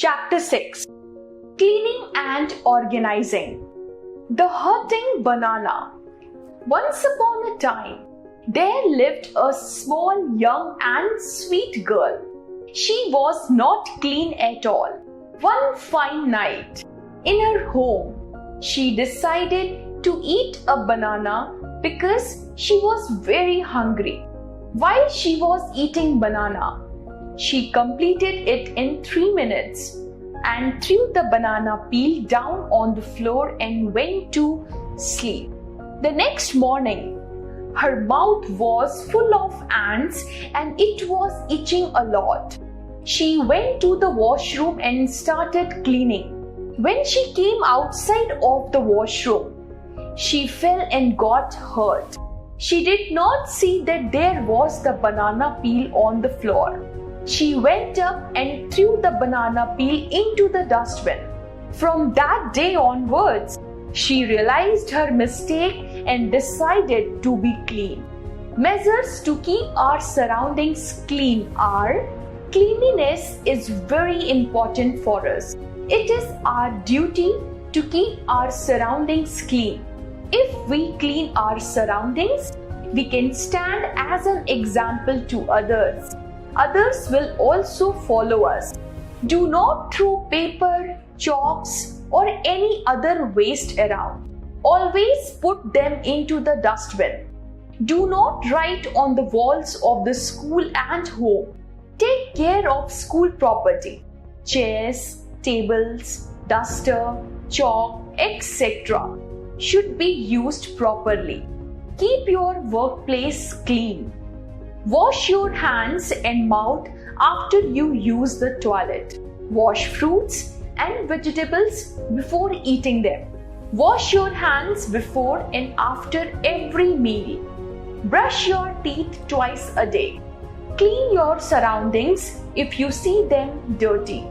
Chapter 6. Cleaning and Organizing. The Hurting Banana. Once upon a time, there lived a small, young and sweet girl. She was not clean at all. One fine night, in her home, she decided to eat a banana because she was very hungry. While she was eating banana, she completed it in 3 minutes and threw the banana peel down on the floor and went to sleep. The next morning, her mouth was full of ants and it was itching a lot. She went to the washroom and started cleaning. When she came outside of the washroom, she fell and got hurt. She did not see that there was the banana peel on the floor. She went up and threw the banana peel into the dustbin. From that day onwards, she realized her mistake and decided to be clean. Measures to keep our surroundings clean are: cleanliness is very important for us. It is our duty to keep our surroundings clean. If we clean our surroundings, we can stand as an example to others. Others will also follow us. Do not throw paper, chalks, or any other waste around. Always put them into the dustbin. Do not write on the walls of the school and home. Take care of school property. Chairs, tables, duster, chalk, etc. should be used properly. Keep your workplace clean. Wash your hands and mouth after you use the toilet. Wash fruits and vegetables before eating them. Wash your hands before and after every meal. Brush your teeth twice a day. Clean your surroundings if you see them dirty.